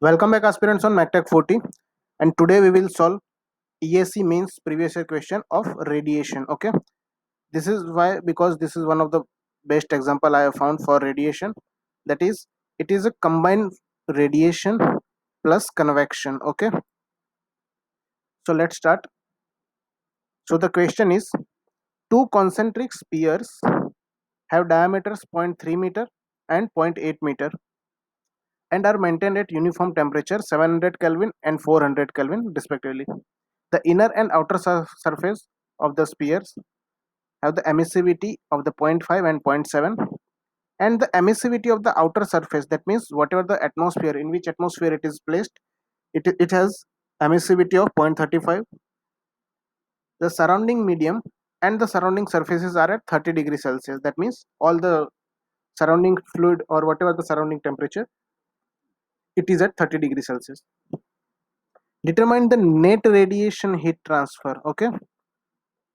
Welcome back aspirants on MacTech 40, and today we will solve ESC means previous year question of radiation. Okay, this is why, because this is one of the best example I have found for radiation. That is, it is a combined radiation plus convection. Okay, so let's start. So the question is, two concentric spheres have diameters 0.3 meter and 0.8 meter and are maintained at uniform temperature 700 Kelvin and 400 Kelvin respectively. The inner and outer surface of the spheres have the emissivity of the zero point 0.5 and zero point 0.7, and the emissivity of the outer surface, that means whatever the atmosphere, in which atmosphere it is placed, it has emissivity of 0.35. The surrounding medium and the surrounding surfaces are at 30 degrees Celsius. That means all the surrounding fluid or whatever the surrounding temperature, it is at 30 degrees Celsius. Determine the net radiation heat transfer. Okay,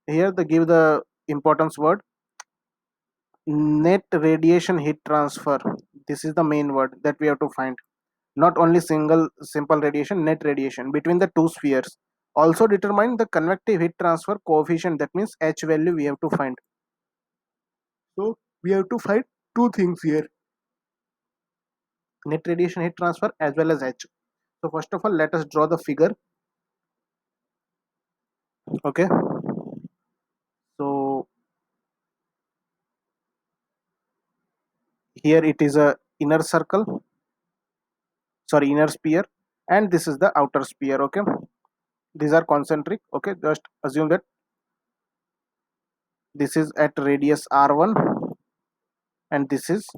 here they give the importance word net radiation heat transfer. This is the main word that we have to find, not only simple radiation, net radiation between the two spheres. Also determine the convective heat transfer coefficient, that means H value we have to find. So we have to find two things here, net radiation heat transfer as well as H. So first of all, let us draw the figure. Okay, so here it is a inner circle, sorry, inner sphere, and this is the outer sphere. Okay, these are concentric. Okay, just assume that this is at radius r1 and this is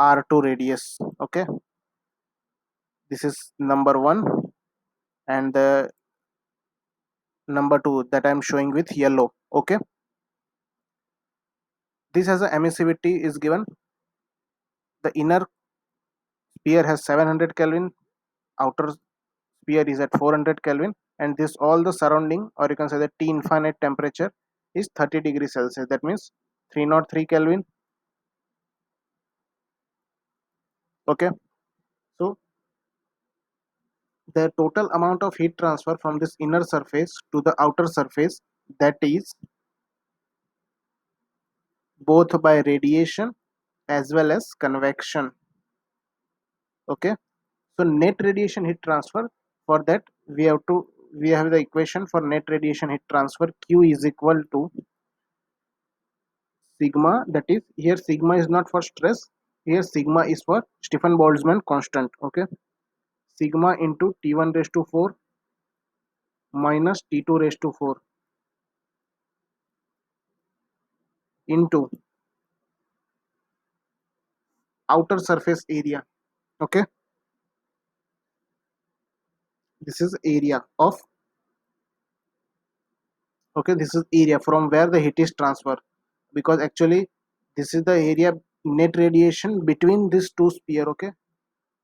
r2 radius. Okay, this is number 1 and the number 2 that I am showing with yellow. Okay, this has a emissivity is given. The inner sphere has 700 Kelvin, outer sphere is at 400 Kelvin, and this all the surrounding, or you can say the T infinite temperature is 30 degrees Celsius. That means 303 Kelvin. Okay, so the total amount of heat transfer from this inner surface to the outer surface, that is both by radiation as well as convection. Okay, so net radiation heat transfer, for that we have the equation for net radiation heat transfer. Q is equal to sigma, that is, here sigma is not for stress, here sigma is for Stefan Boltzmann constant. Okay, sigma into T1 raised to 4 minus T2 raised to 4 into outer surface area. Okay, this is area of, okay, this is area from where the heat is transferred, because actually this is the area net radiation between these two sphere. Okay,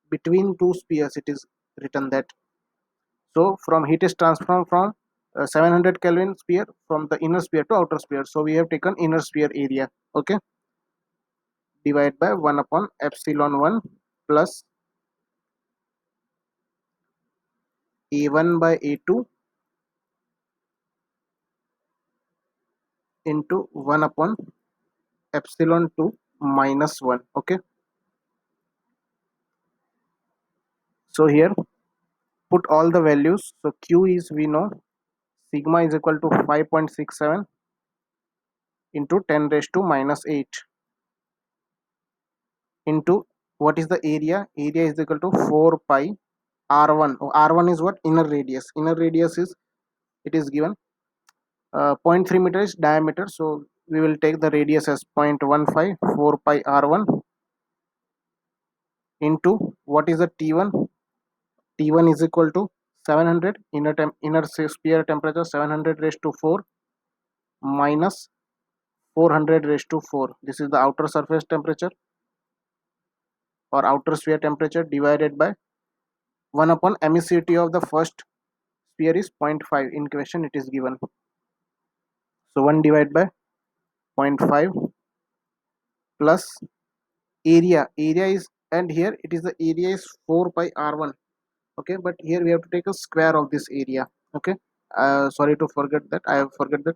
between two spheres it is written that. So from heat is transformed from 700 Kelvin sphere from the inner sphere to outer sphere, so we have taken inner sphere area. Okay, divide by 1 upon epsilon 1 plus a1 by a2 into 1 upon epsilon 2 minus 1. Okay, so here put all the values. So Q is, we know, sigma is equal to 5.67 into 10 raised to minus 8 into, what is the area? Area is equal to 4 pi r1. R1 is what? Inner radius. Inner radius is, it is given 0.3 meter is diameter, so we will take the radius as 0.15. 4 pi r1 into, what is the T1? T1 is equal to 700, inner sphere temperature 700 raised to 4 minus 400 raised to 4. This is the outer surface temperature or outer sphere temperature, divided by 1 upon emissivity of the first sphere is 0.5. In question it is given. So 1 divided by 0.5 plus area. Area is, and here it is, the area is 4 pi r1. okay, but here we have to take a square of this area. Okay, sorry to forget that, I have forget that.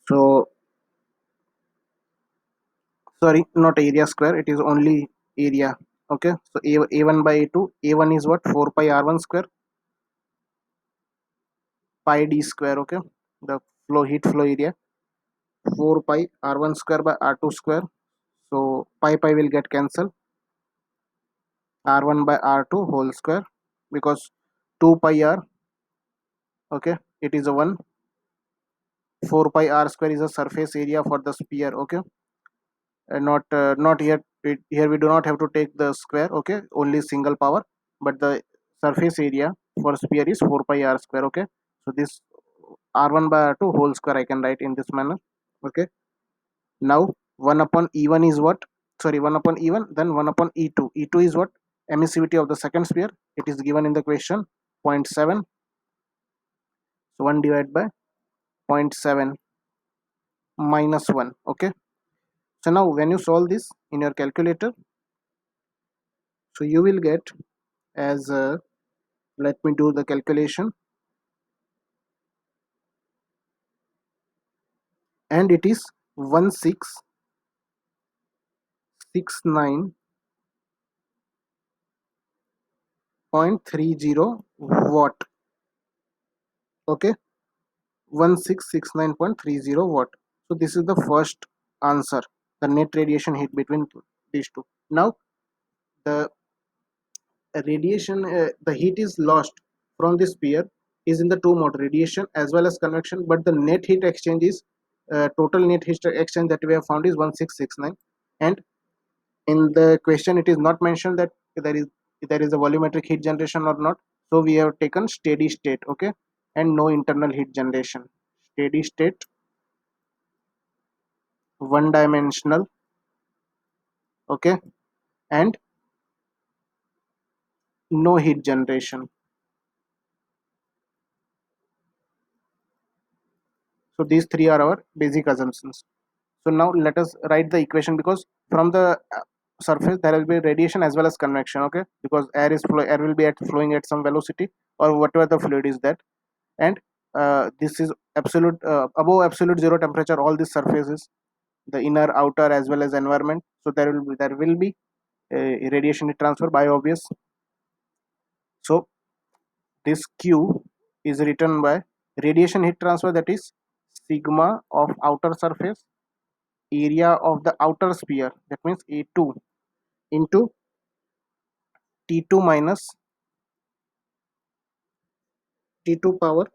So sorry, not area square, it is only area. Okay, so a1 by a2, a1 is what, 4 pi r1 square pi d square. Okay, the flow heat flow area, 4 pi r1 square by r2 square. So pi pi will get cancelled, r1 by r2 whole square, because 2 pi r, okay, it is a 1. 4 pi r square is a surface area for the sphere. Okay, and not yet here we do not have to take the square. Okay, only single power, but the surface area for sphere is 4 pi r square. Okay, so this r1 by r2 whole square I can write in this manner. Okay, now 1 upon e1 is what, sorry, 1 upon e1, then 1 upon e2. E2 is what, emissivity of the second sphere, it is given in the question, zero point 0.7. So 1 divided by zero point 0.7 minus 1. Okay, so now when you solve this in your calculator, so you will get as let me do the calculation, and it is 1669.30 watt. Okay, 1669.30 watt. So this is the first answer, the net radiation heat between these two. Now the radiation, the heat is lost from the sphere is in the two mode, radiation as well as convection, but the net heat exchange is total net heat exchange that we have found is 1669. And in the question it is not mentioned that there is a volumetric heat generation or not, so we have taken steady state. Okay, and no internal heat generation, steady state, one dimensional. Okay, and no heat generation. So these three are our basic assumptions. So now let us write the equation, because from the surface there will be radiation as well as convection. Okay, because air will be flowing at some velocity, or whatever the fluid is that. And this is absolute, above absolute zero temperature, all these surfaces, the inner, outer as well as environment, so there will be radiation heat transfer by obvious. So this q is written by radiation heat transfer, that is sigma of outer surface area of the outer sphere, that means a2, into t2 minus t2 power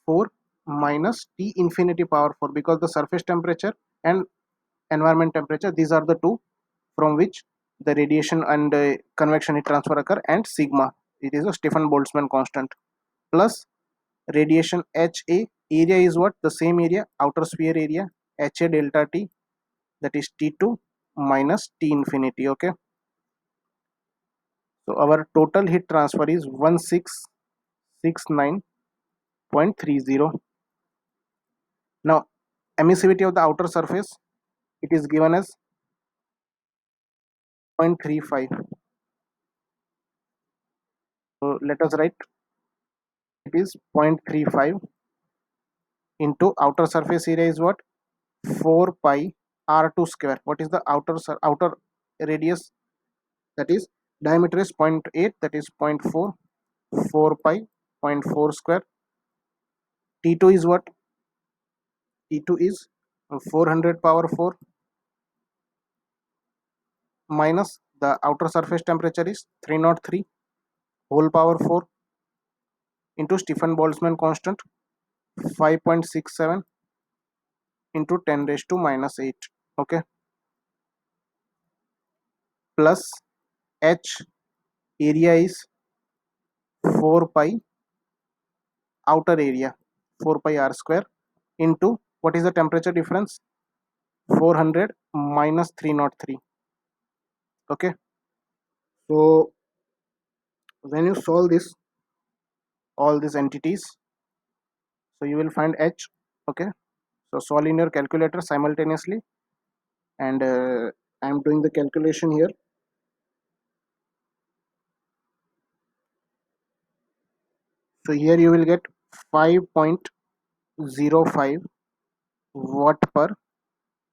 4 minus t infinity power 4, because the surface temperature and environment temperature, these are the two from which the radiation and convection heat transfer occur, and sigma, it is a Stefan Boltzmann constant, plus radiation ha, area is what, the same area, outer sphere area, ha delta t, that is t2 minus t infinity. Okay, so our total heat transfer is 1669.30. Now emissivity of the outer surface, it is given as 0.35. So let us write, it is 0.35 into outer surface area is what, 4 pi r2 square. What is the outer radius, that is diameter is 0.8, that is 0.4, 4 pi, zero point 0.4 square. T2 is what, T2 is 400 power 4 minus the outer surface temperature is 303 whole power 4 into Stefan Boltzmann constant 5.67 into 10 raised to minus 8. Okay, plus h, area is 4 pi outer area, 4 pi r square, into what is the temperature difference, 400 minus 303. Okay, so when you solve this, all these entities, so you will find h. Okay, so solve in your calculator simultaneously, and I am doing the calculation here. So here you will get 5.05 watt per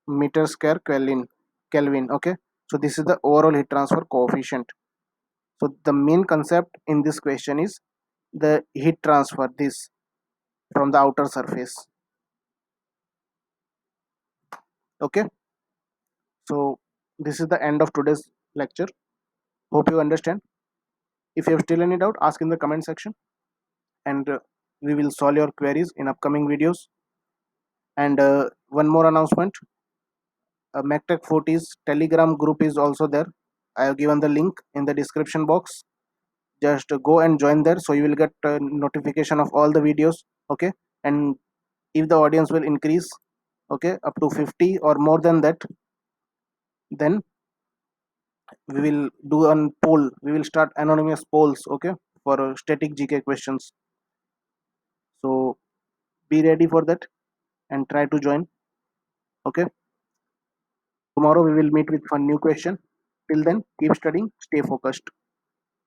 meter square Kelvin. Okay, so this is the overall heat transfer coefficient. So the main concept in this question is the heat transfer this from the outer surface. Okay, so this is the end of today's lecture. Hope you understand. If you have still any doubt, ask in the comment section, and we will solve your queries in upcoming videos. And one more announcement: MacTech 40's Telegram group is also there. I have given the link in the description box. Just go and join there, so you will get notification of all the videos. Okay, and if the audience will increase, okay, up to 50 or more than that, then we will do a poll. We will start anonymous polls, okay, for static GK questions. So be ready for that and try to join. Okay, tomorrow we will meet with one new question. Till then, keep studying, stay focused.